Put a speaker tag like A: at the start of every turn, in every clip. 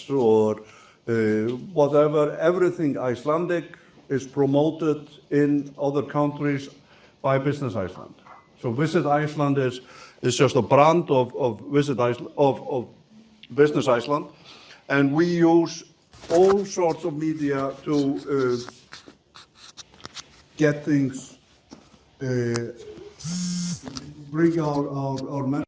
A: or whatever, everything Icelandic is promoted in other countries by Business Iceland. So Visit Iceland is just a brand of Visit Iceland, of Business Iceland, and we use all sorts of media to get things, bring our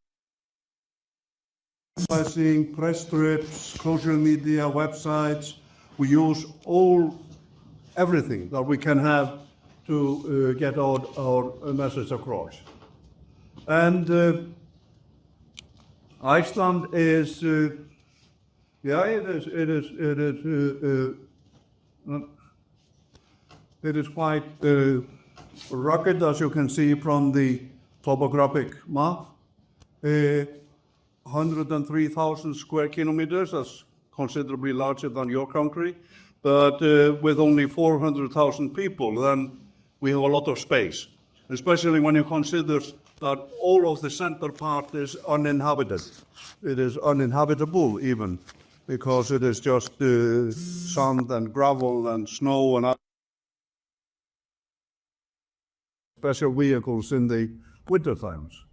A: advertising, press strips, social media, websites. We use everything that we can have to get our message across. And Iceland is, it is quite rugged, as you can see from the topographic map. 103,000 square kilometers, that's considerably larger than your country, but with only 400,000 people, then we have a lot of space, especially when you consider that all of the center part is uninhabited. It is uninhabitable even, because it is just sand and gravel and snow and special vehicles in the winter times.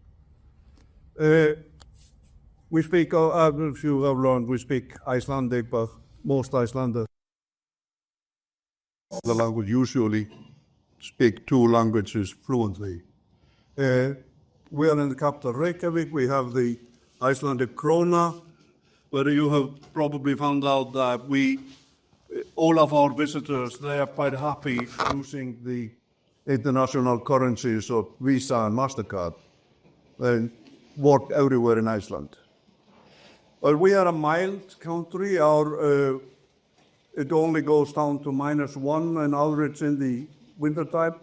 A: We speak, if you have learned, we speak Icelandic, but most Icelanders, the language usually speak two languages fluently. We are in the capital Reykjavik. We have the Icelandic krona, where you have probably found out that all of our visitors, they are quite happy using the international currencies of Visa and MasterCard. They work everywhere in Iceland. But we are a mild country. It only goes down to -1 on average in the wintertime,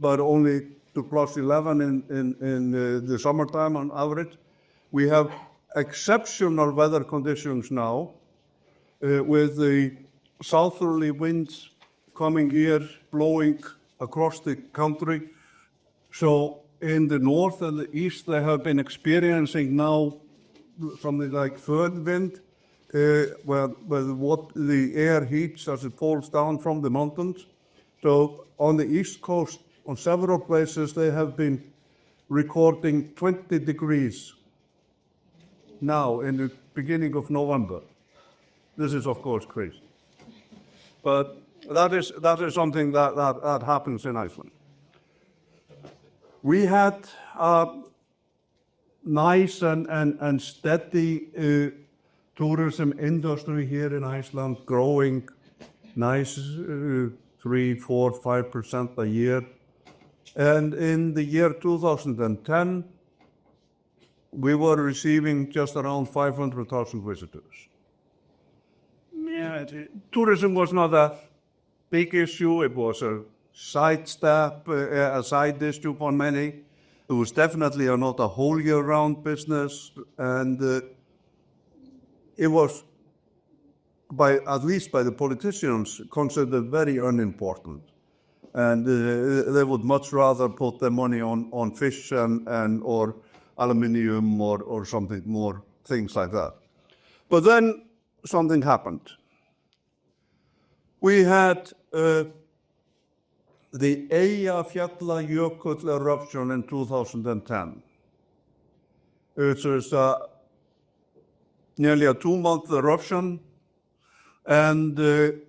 A: but only to +11 in the summertime on average. We have exceptional weather conditions now, with the southerly winds coming here, blowing across the country. So in the north and the east, they have been experiencing now something like third wind, where the air heats as it falls down from the mountains. So on the east coast, on several places, they have been recording 20 degrees now in the beginning of November. This is, of course, crazy. But that is something that happens in Iceland. We had nice and steady tourism industry here in Iceland, growing nice 3, 4, 5% a year. And in the year 2010, we were receiving just around 500,000 visitors. Yeah, tourism was not a big issue. It was a sidestep, a side issue for many. It was definitely not a whole year-round business, and it was, at least by the politicians, considered very unimportant. And they would much rather put their money on fish or aluminium or something more, things like that. But then something happened. We had the Eyjafjallajökull eruption in 2010. It was nearly a 2-month eruption, and the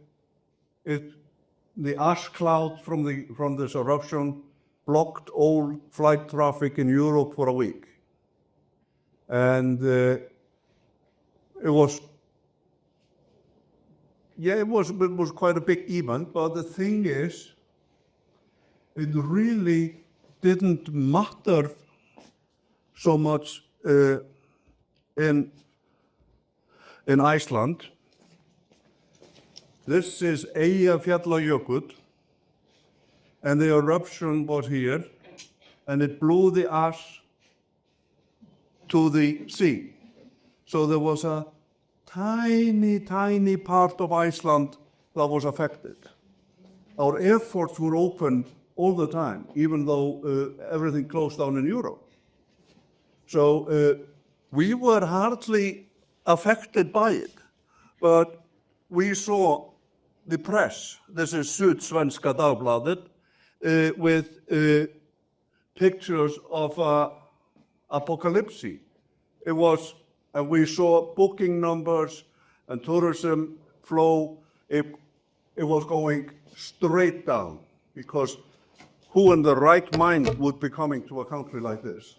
A: ash cloud from this eruption blocked all flight traffic in Europe for a week. And it was quite a big event, but the thing is, it really didn't matter so much in Iceland. This is Eyjafjallajökull, and the eruption was here, and it blew the ash to the sea. So there was a tiny, tiny part of Iceland that was affected. Our airports were open all the time, even though everything closed down in Europe. So we were hardly affected by it. But we saw the press, this is Sydsvenska Dagbladet, with pictures of apocalypse. It was, and we saw booking numbers and tourism flow. It was going straight down, because who in the right mind would be coming to a country like this?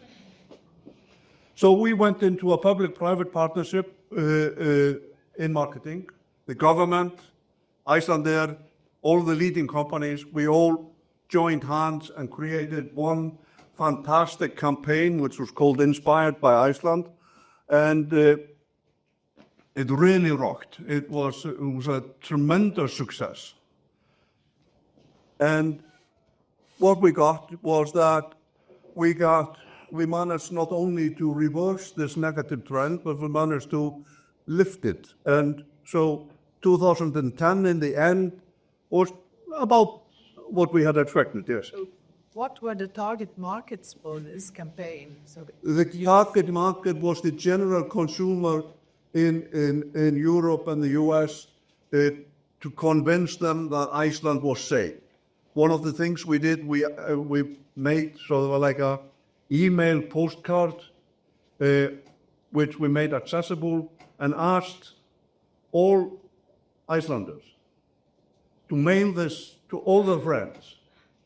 A: So we went into a public-private partnership in marketing. The government, Iceland, all the leading companies, we all joined hands and created one fantastic campaign, which was called Inspired by Iceland. And it really rocked. It was a tremendous success. And what we got was that we managed not only to reverse this negative trend, but we managed to lift it. And so 2010 in the end was about what we had expected, yes.
B: So what were the target markets for this campaign?
A: The target market was the general consumer in Europe and the US to convince them that Iceland was safe. One of the things we did, we made sort of like a email postcard, which we made accessible and asked all Icelanders to mail this to all their friends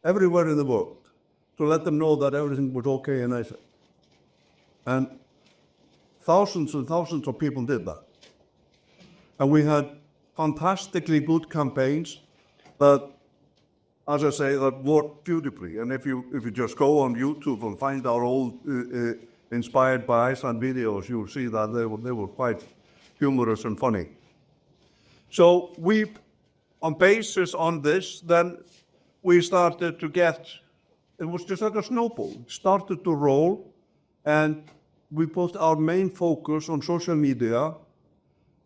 A: everywhere in the world to let them know that everything was okay in Iceland. And thousands and thousands of people did that. And we had fantastically good campaigns that, as I say, that worked beautifully. And if you just go on YouTube and find our old Inspired by Iceland videos, you'll see that they were quite humorous and funny. So we, on basis on this, then we started to get, it was just like a snowball. It started to roll, and we put our main focus on social media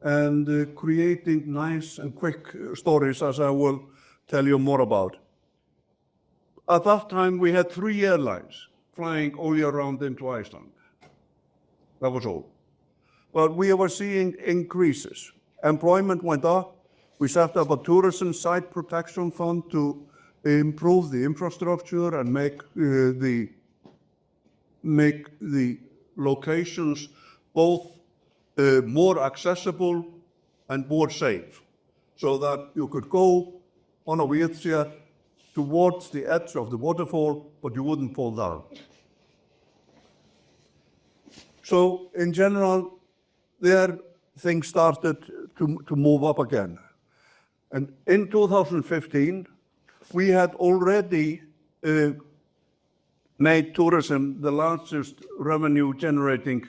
A: and creating nice and quick stories, as I will tell you more about. At that time, we had 3 airlines flying all year round into Iceland. That was all. But we were seeing increases. Employment went up. We set up a tourism site protection fund to improve the infrastructure and make the locations both more accessible and more safe, so that you could go on a wheelchair towards the edge of the waterfall, but you wouldn't fall down. So in general, there things started to move up again. And in 2015, we had already made tourism the largest revenue-generating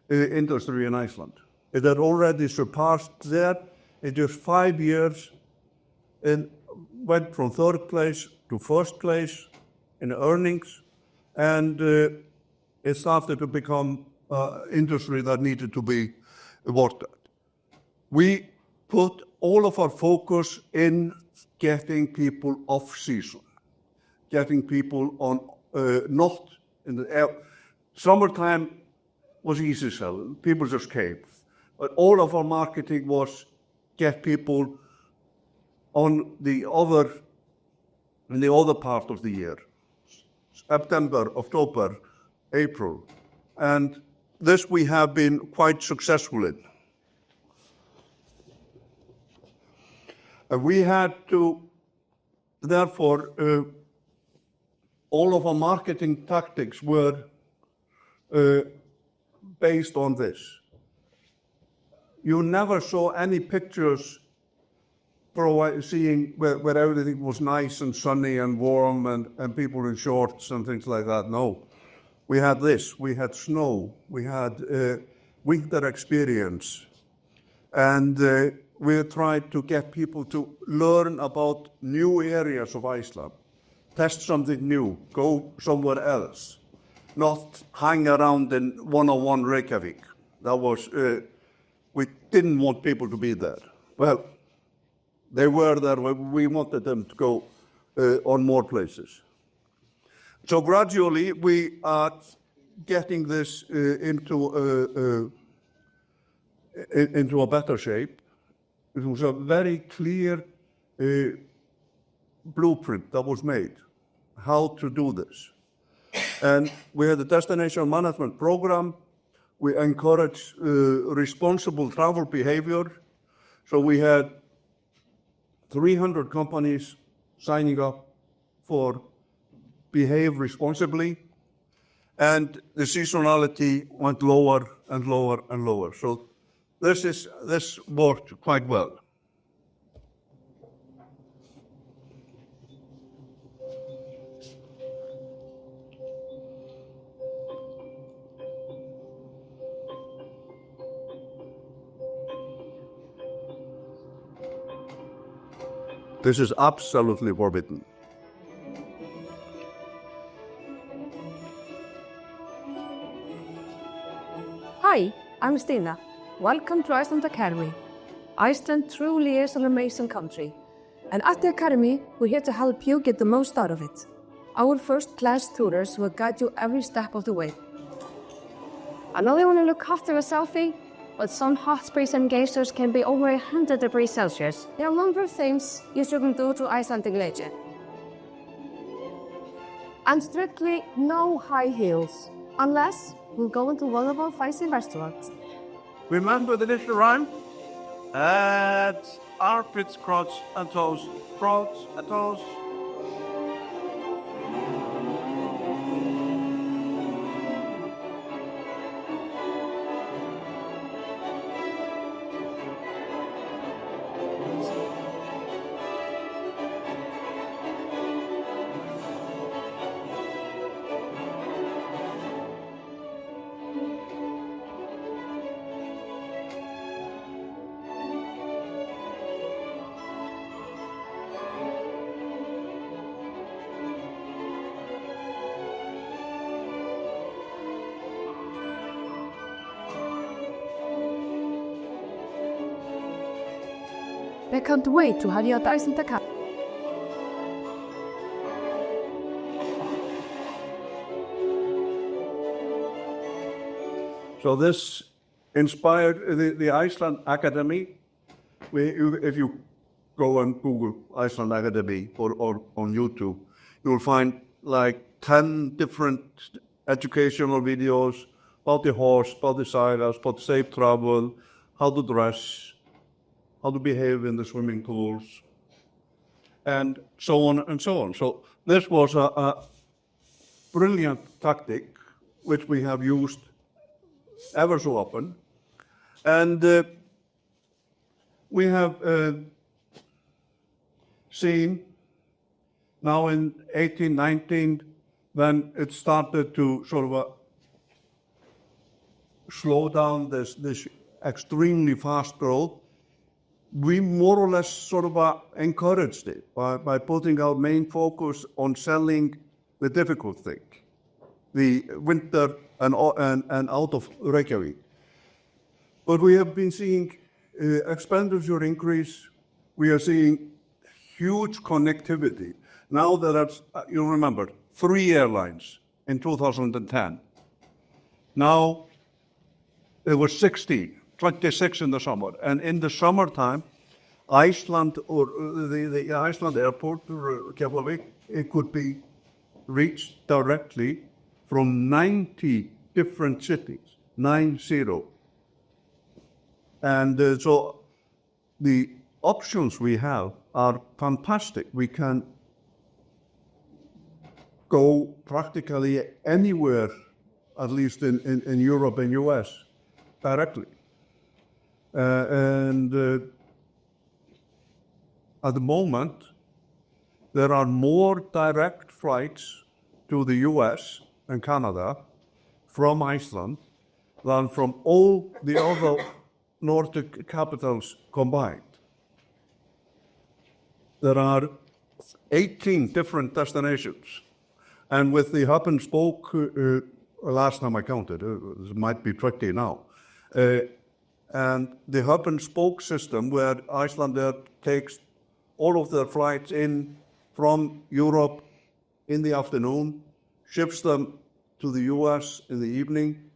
A: industry in Iceland. It had already surpassed that in just 5 years, and went from 3rd place to 1st place in earnings, and it started to become an industry that needed to be worked at. We put all of our focus in getting people off season, getting people on, not in the summertime was easy selling, people just came. But all of our marketing was get people on in the other part of the year, September, October, April. And this we have been quite successful in. And we had to, therefore, all of our marketing tactics were based on this. You never saw any pictures seeing where everything was nice and sunny and warm and people in shorts and things like that. No. We had this, we had snow, we had winter experience, and we tried to get people to learn about new areas of Iceland, test something new, go somewhere else, not hang around in 101 Reykjavik. That was, we didn't want people to be there. Well, they were there, we wanted them to go on more places. So gradually we are getting this into into a better shape. It was a very clear blueprint that was made, how to do this. And we had a destination management program. We encouraged responsible travel behavior. So we had 300 companies signing up for behave responsibly, and the seasonality went lower and lower and lower. So this worked quite well. This is absolutely forbidden.
C: Hi, I'm Stina. Welcome to Iceland Academy. Iceland truly is an amazing country. And at the Academy, we're here to help you get the most out of it. Our first-class tutors will guide you every step of the way. I know you want to look hot for a selfie, but some hot springs and geysers can be over 100 degrees Celsius. There are a number of things you shouldn't do to Icelandic nature. And strictly no high heels, unless we'll go into one of our fancy restaurants.
A: Remember the little rhyme? At armpits, crotch, and toes. Crotch and toes.
C: They can't wait to have you at Iceland Academy.
A: So this inspired the Iceland Academy. If you go and Google Iceland Academy or on YouTube, you'll find like 10 different educational videos about the horse, about the sailors, about safe travel, how to dress, how to behave in the swimming pools, and so on and so on. So this was a brilliant tactic, which we have used ever so often. And we have seen now in 1819, when it started to sort of slow down this extremely fast growth, we more or less sort of encouraged it by putting our main focus on selling the difficult thing, the winter and out of Reykjavik. But we have been seeing expenditure increase. We are seeing huge connectivity. Now there are, you remember, 3 airlines in 2010. Now there were 16. 26 in the summer, and in the summertime, Iceland or the Iceland airport, Keflavik, it could be reached directly from 90 different cities, 90. And so the options we have are fantastic. We can go practically anywhere, at least in Europe and US, directly. And at the moment, there are more direct flights to the US and Canada from Iceland than from all the other Nordic capitals combined. There are 18 different destinations. And with the hub and spoke, last time I counted, it might be 20 now, and the hub and spoke system where Icelandair takes all of their flights in from Europe in the afternoon, ships them to the US in the evening,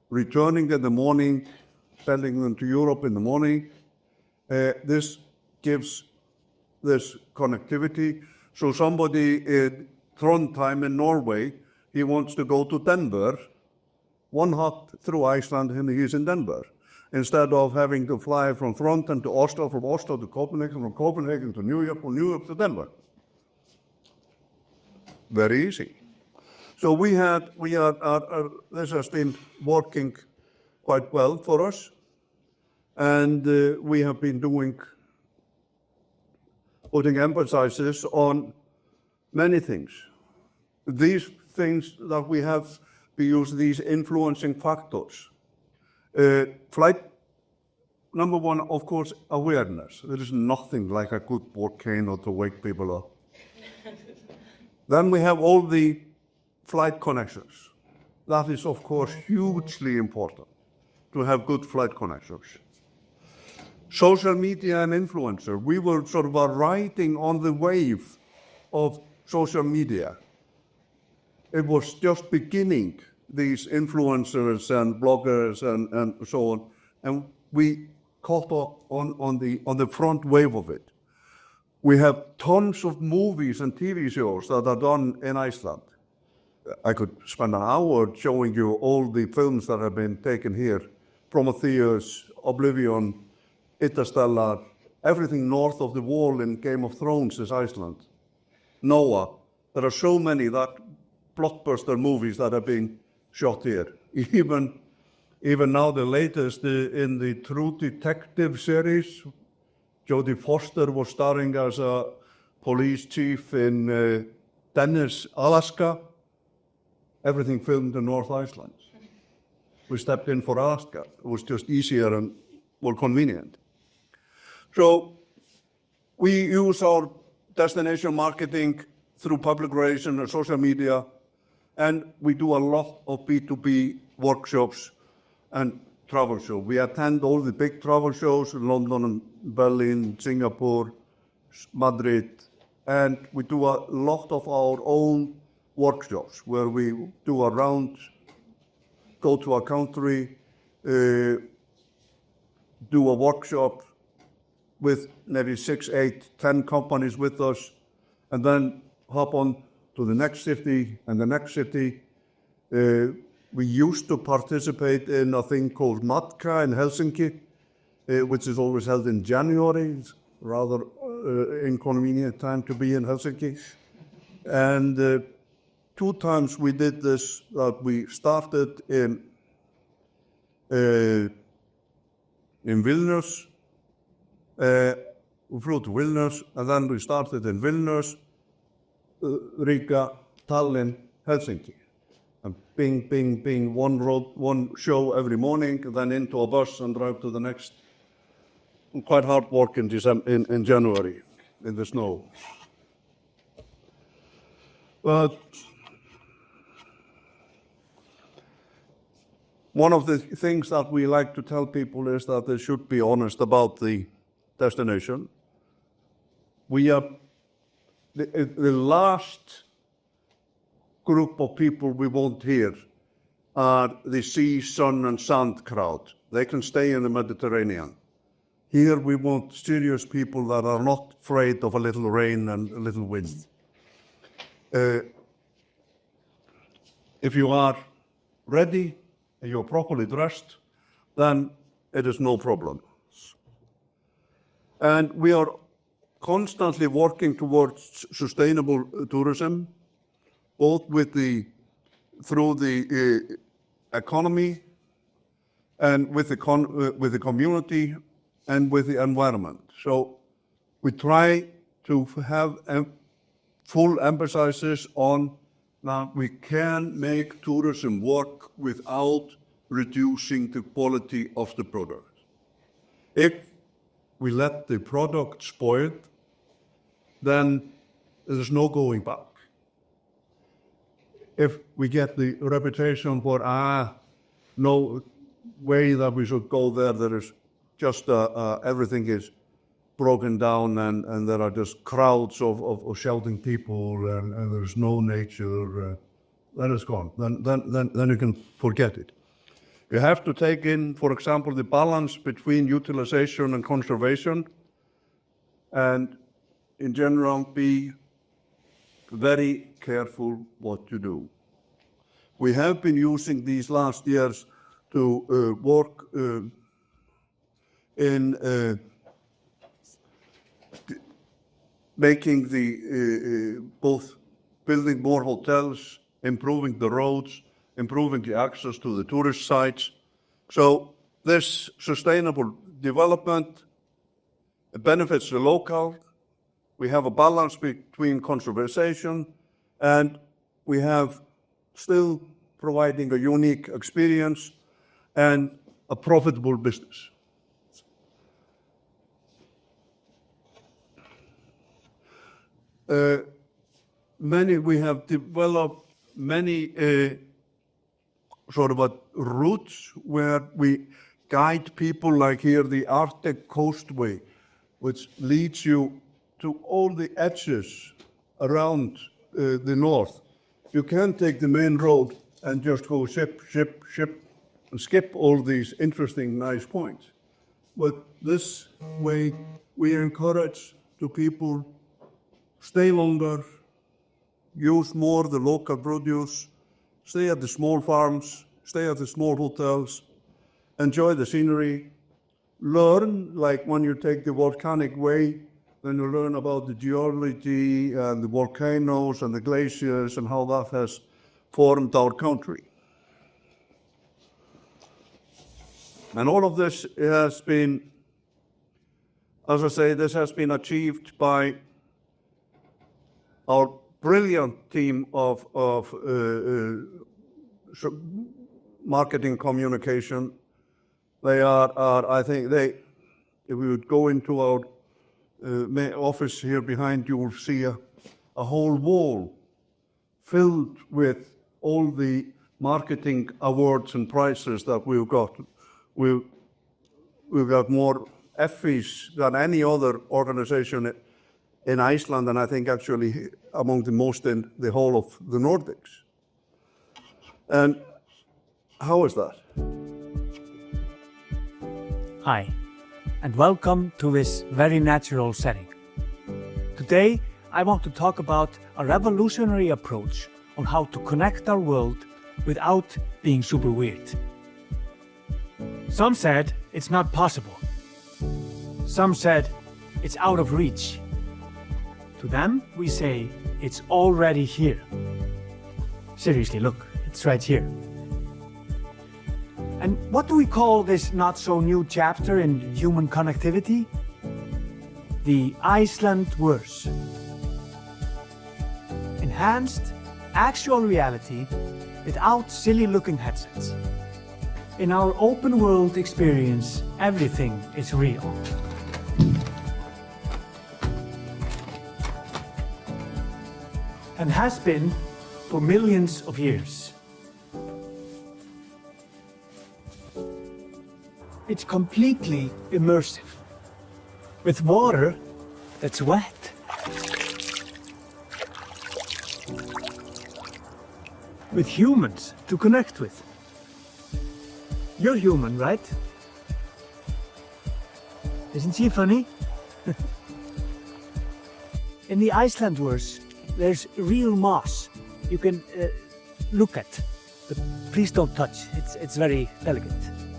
A: returning in the morning sending them to Europe in the morning. This gives this connectivity. So somebody in Trondheim in Norway, he wants to go to Denver, one hop through Iceland and he's in Denver, instead of having to fly from Trondheim to Oslo, from Oslo to Copenhagen, from Copenhagen to New York, from New York to Denver. Very easy. So this has been working quite well for us, and we have been putting emphasis on many things. These things that we have, we use these influencing factors. Flight, number one, of course, awareness. There is nothing like a good volcano to wake people up. Then we have all the flight connections. That is, of course, hugely important to have good flight connections. Social media and influencer. We were sort of riding on the wave of social media. It was just beginning, these influencers and bloggers and so on, and we caught up on the front wave of it. We have tons of movies and TV shows that are done in Iceland. I could spend an hour showing you all the films that have been taken here. Prometheus, Oblivion, Interstellar, everything north of the wall in Game of Thrones is Iceland. Noah. There are so many that blockbuster movies that are being shot here. Even now the latest in the True Detective series, Jodie Foster was starring as a police chief in Dennis, Alaska. Everything filmed in North Iceland. We stepped in for Alaska. It was just easier and more convenient. So we use our destination marketing through public relations and social media, and we do a lot of B2B workshops and travel shows. We attend all the big travel shows in London and Berlin, Singapore, Madrid, and we do a lot of our own workshops where we do a round, go to a country, do a workshop with maybe 6, 8, 10 companies with us, and then hop on to the next city and the next city. We used to participate in a thing called Matka in Helsinki, which is always held in January. It's rather inconvenient time to be in Helsinki. And 2 times we did this, that we started in Vilnius. We flew to Vilnius, and then we started in Vilnius, Riga, Tallinn, Helsinki. And bing, bing, bing, one show every morning, and then into a bus and drive to the next. Quite hard work in January, in the snow. But one of the things that we like to tell people is that they should be honest about the destination. We are the last group of people we want here are the sea, sun, and sand crowd. They can stay in the Mediterranean. Here we want serious people that are not afraid of a little rain and a little wind. If you are ready and you're properly dressed, then it is no problem. And we are constantly working towards sustainable tourism, both through the economy and with the community and with the environment. So we try to have full emphasis on that we can make tourism work without reducing the quality of the product. If we let the product spoil, then there's no going back. If we get the reputation for, no way that we should go there, there is just everything is broken down and there are just crowds of shouting people and there's no nature, then it's gone. Then you can forget it. You have to take in, for example, the balance between utilization and conservation, and in general, be very careful what you do. We have been using these last years to work in making the both building more hotels, improving the roads, improving the access to the tourist sites. So this sustainable development benefits the local. We have a balance between conservation, and we have still providing a unique experience and a profitable business. We have developed many sort of routes where we guide people, like here, the Arctic Coastway, which leads you to all the edges around the north. You can take the main road and just go ship, and skip all these interesting, nice points. But this way, we encourage the people stay longer, use more the local produce, stay at the small farms, stay at the small hotels, enjoy the scenery, learn, like when you take the volcanic way, then you learn about the geology and the volcanoes and the glaciers and how that has formed our country. And all of this has been, as I say, this has been achieved by our brilliant team of marketing communication. They are, I think, if we would go into our office here behind, you will see a whole wall filled with all the marketing awards and prizes that we've got. We've got more Effies than any other organization in Iceland, and I think actually among the most in the whole of the Nordics. And how is that?
D: Hi, and welcome to this very natural setting. Today, I want to talk about a revolutionary approach on how to connect our world without being super weird. Some said it's not possible. Some said it's out of reach. To them, we say it's already here. Seriously, look, it's right here. And what do we call this not-so-new chapter in human connectivity? The Iceland verse. Enhanced, actual reality without silly-looking headsets. In our open-world experience, everything is real. And has been for millions of years. It's completely immersive, with water that's wet. With humans to connect with. You're human, right? Isn't she funny? In the Iceland verse, there's real moss you can look at, but please don't touch. It's very delicate.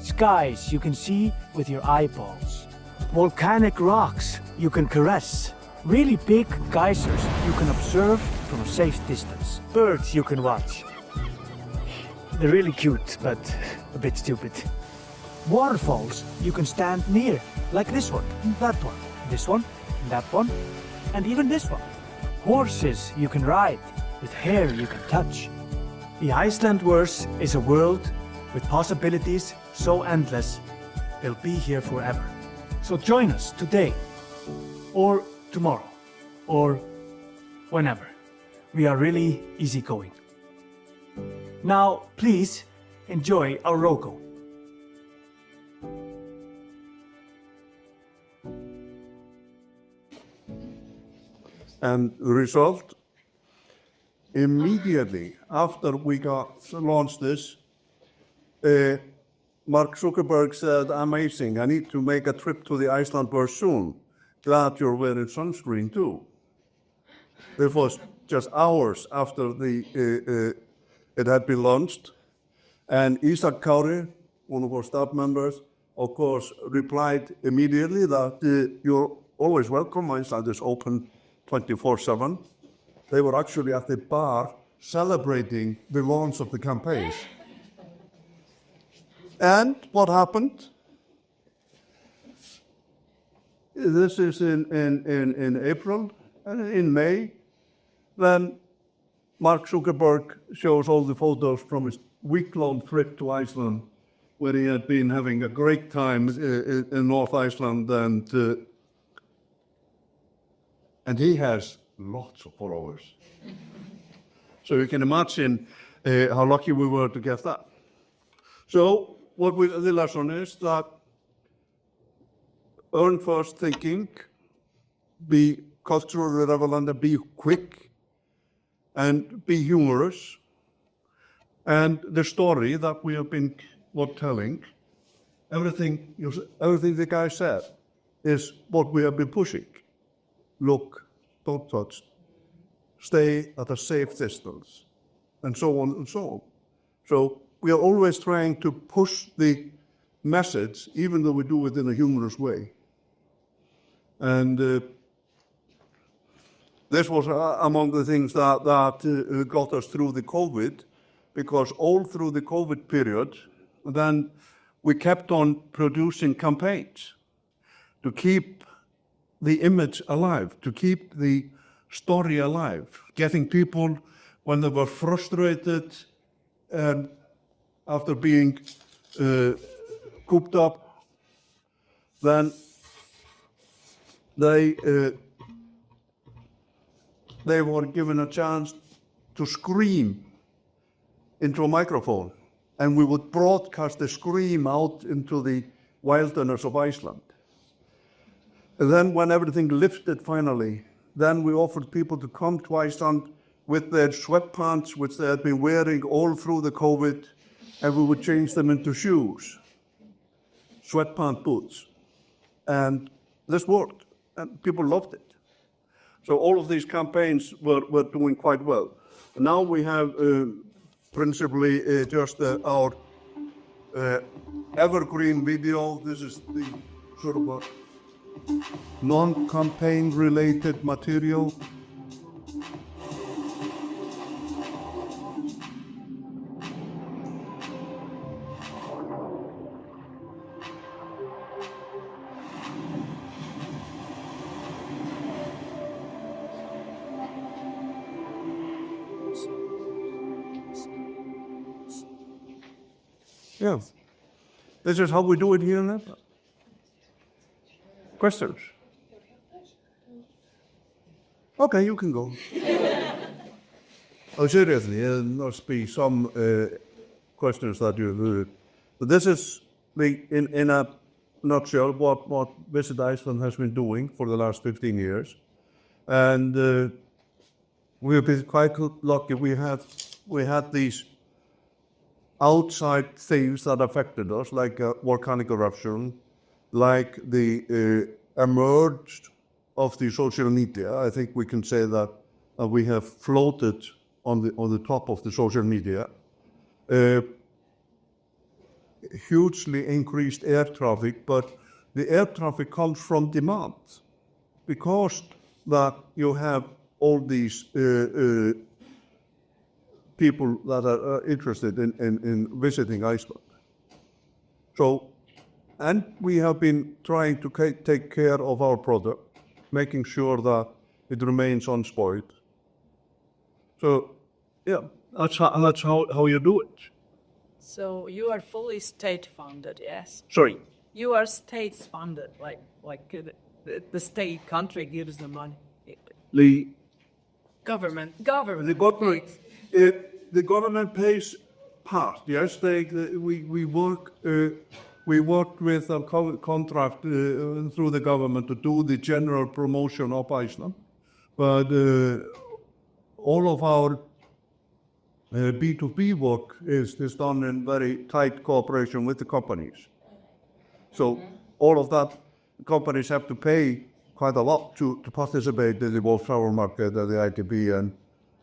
D: Skies you can see with your eyeballs. Volcanic rocks you can caress. Really big geysers you can observe from a safe distance. Birds you can watch. They're really cute, but a bit stupid. Waterfalls you can stand near, like this one, that one, this one, that one, and even this one. Horses you can ride, with hair you can touch. The Iceland verse is a world with possibilities so endless, they'll be here forever. So join us today, or tomorrow, or whenever. We are really easygoing. Now, please enjoy our logo.
A: And the result, immediately after we got launched this, Mark Zuckerberg said, amazing, I need to make a trip to the Iceland very soon. Glad you're wearing sunscreen too. This was just hours after it had been launched. And Isak Kári, one of our staff members, of course, replied immediately that you're always welcome. Iceland is open 24/7. They were actually at the bar celebrating the launch of the campaign. And what happened? This is in April, and in May, then Mark Zuckerberg shows all the photos from his week-long trip to Iceland, where he had been having a great time in North Iceland, and he has lots of followers. So you can imagine how lucky we were to get that. So the lesson is that earn first thinking, be culturally relevant, be quick, and be humorous. And the story that we have been telling, everything the guy said is what we have been pushing. Look, don't touch, stay at a safe distance, and so on and so on. So we are always trying to push the message, even though we do it in a humorous way. And this was among the things that got us through the COVID, because all through the COVID period, then we kept on producing campaigns to keep the image alive, to keep the story alive, getting people, when they were frustrated and after being cooped up, then they were given a chance to scream into a microphone, and we would broadcast the scream out into the wilderness of Iceland. And then when everything lifted finally, then we offered people to come to Iceland with their sweatpants, which they had been wearing all through the COVID, and we would change them into shoes, sweatpant boots. And this worked, and people loved it. So all of these campaigns were doing quite well. And now we have principally just our evergreen video. This is the sort of a non-campaign related material. Yeah, this is how we do it here in Nepal. Questions? Okay, you can go. Oh, seriously, there must be some questions that you. This is in a nutshell what Visit Iceland has been doing for the last 15 years, and we have been quite lucky. We had these outside things that affected us, like volcanic eruption, like the emerge of the social media. I think we can say that we have floated on the top of the social media. Hugely increased air traffic, but the air traffic comes from demand, because that you have all these people that are interested in visiting Iceland. So, and we have been trying to take care of our product, making sure that it remains unspoiled. So, yeah, that's how you do it.
B: So you are fully state-funded, yes?
A: Sorry?
B: You are state-funded, like the state country gives the money.
A: The
B: Government.
A: The government pays part. Yes, we work with a contract through the government to do the general promotion of Iceland, but all of our B2B work is done in very tight cooperation with the companies. So all of that, companies have to pay quite a lot to participate in the World Travel Market and the ITB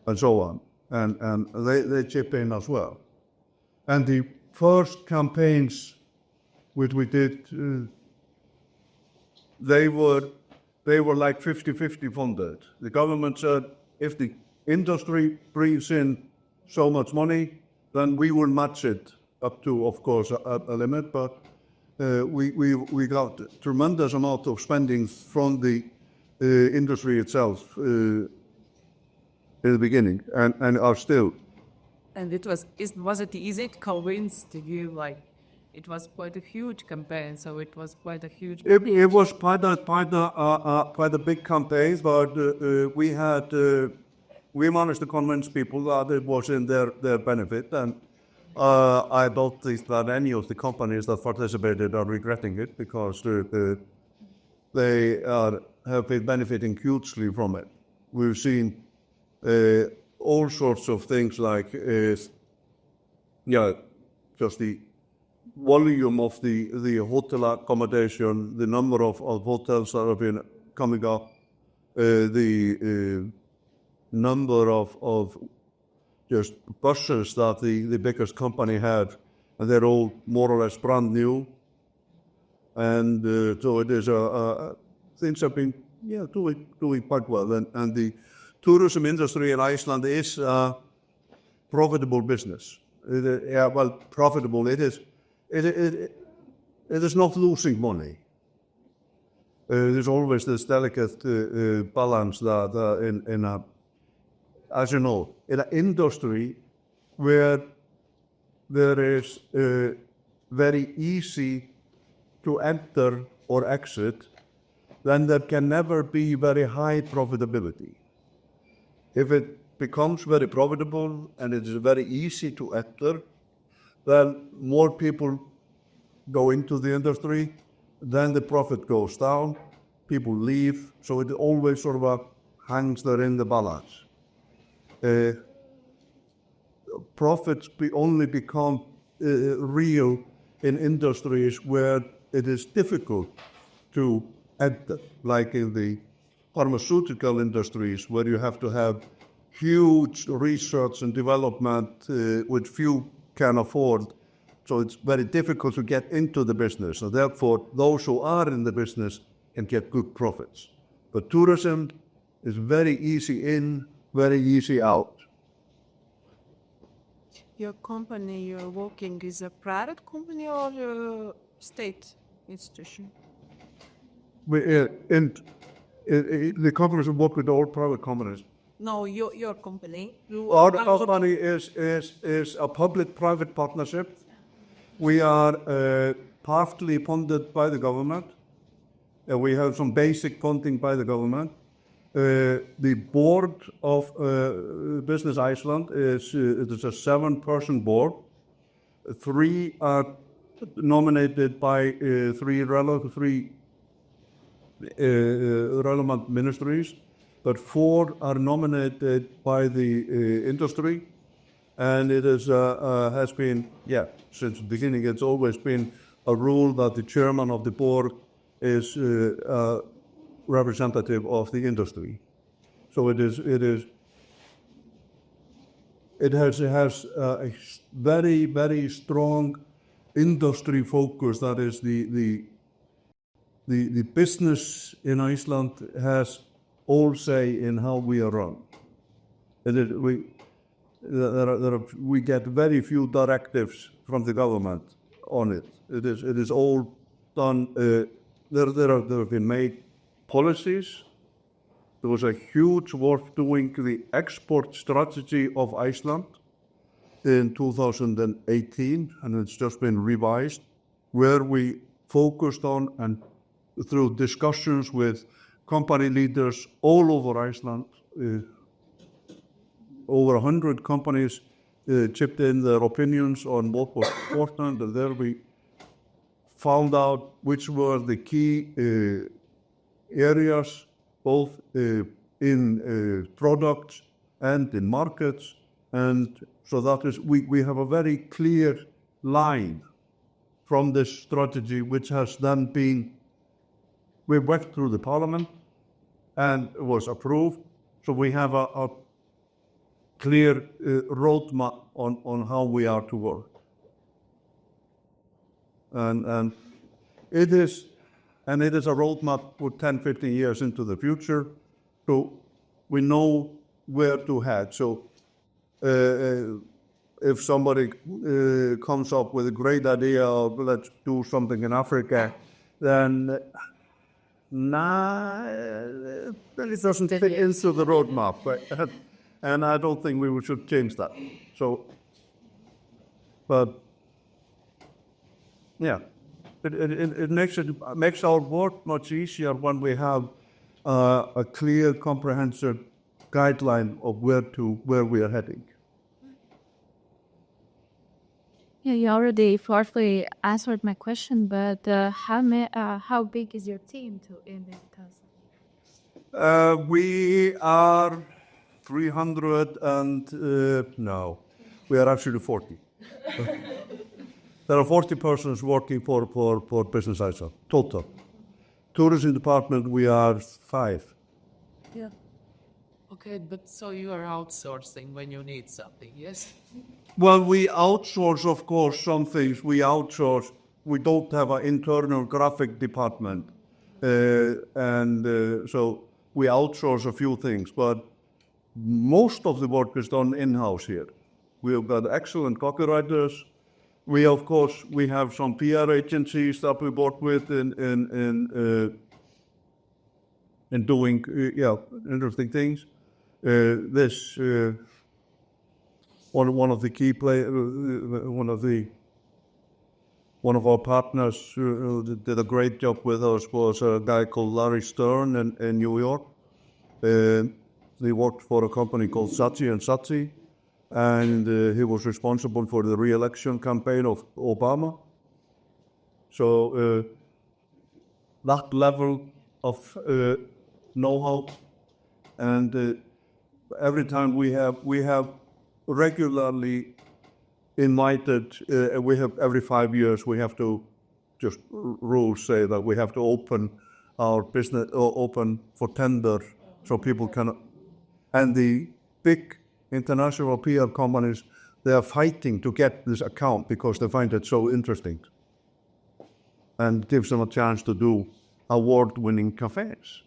A: and so on. And they chip in as well. And the first campaigns which we did, they were like 50-50 funded. The government said, if the industry brings in so much money, then we will match it up to, of course, a limit. But we got a tremendous amount of spending from the industry itself in the beginning, and are still.
B: And was it easy to convince you, like, it was quite a huge campaign, so it was quite a huge...
A: It was quite a big campaign, but we managed to convince people that it was in their benefit, and I don't think that any of the companies that participated are regretting it, because they have been benefiting hugely from it. We've seen all sorts of things like, just the volume of the hotel accommodation, the number of hotels that have been coming up, the number of just buses that the biggest company had, and they're all more or less brand new. And so it is things have been doing quite well. And the tourism industry in Iceland is a profitable business. Profitable. It is not losing money. There's always this delicate balance that in a, as you know, in an industry where there is very easy to enter or exit, then there can never be very high profitability. If it becomes very profitable and it is very easy to enter, then more people go into the industry, then the profit goes down, people leave, so it always sort of hangs there in the balance. Profits only become real in industries where it is difficult to enter, like in the pharmaceutical industries, where you have to have huge research and development, which few can afford. So it's very difficult to get into the business. So therefore, those who are in the business can get good profits. But tourism is very easy in, very easy out.
E: Your company you're working is a private company or a state institution?
A: The companies work with all private companies.
E: No, your company.
A: Our company is a public-private partnership. We are partly funded by the government. We have some basic funding by the government. The board of Business Iceland is a 7-person board. 3 are nominated by 3 relevant ministries, but 4 are nominated by the industry. And it is has been, since the beginning, it's always been a rule that the chairman of the board is representative of the industry. So it has a very, very strong industry focus. That is the business in Iceland has all say in how we are run. We get very few directives from the government on it. It is all done. There have been made policies. There was a huge work doing the export strategy of Iceland in 2018, and it's just been revised, where we focused on, and through discussions with company leaders all over Iceland, over 100 companies chipped in their opinions on what was important, and there we found out which were the key areas, both in products and in markets, And so that is, we have a very clear line from this strategy, which has then been, we went through the parliament and it was approved. So we have a clear roadmap on how we are to work. And it is a roadmap for 10, 15 years into the future. So we know where to head. So if somebody comes up with a great idea of let's do something in Africa, then it doesn't fit into the roadmap. Right? And I don't think we should change that. So, but yeah, it makes our work much easier when we have a clear, comprehensive guideline of where we are heading.
F: Yeah, you already partly answered my question, but how big is your team in this task?
A: We are 300 and no, we are actually 40. There are 40 persons working for Business Iceland, total. Tourism department, we are 5.
B: Yeah. Okay, but so you are outsourcing when you need something, yes?
A: Well, we outsource, of course, some things. We outsource. We don't have an internal graphic department. So we outsource a few things, but most of the work is done in-house here. We have got excellent copywriters. We, of course, we have some PR agencies that we work with in doing interesting things. One of the key one of our partners who did a great job with us was a guy called Larry Stern in New York. He worked for a company called Saatchi & Saatchi, and he was responsible for the re-election campaign of Obama. So that level of know-how, and every time we have regularly invited, we have every 5 years we have to, just rules say that we have to open our business, open for tender so people can, and the big international PR companies, they are fighting to get this account because they find it so interesting and gives them a chance to do award-winning cafes.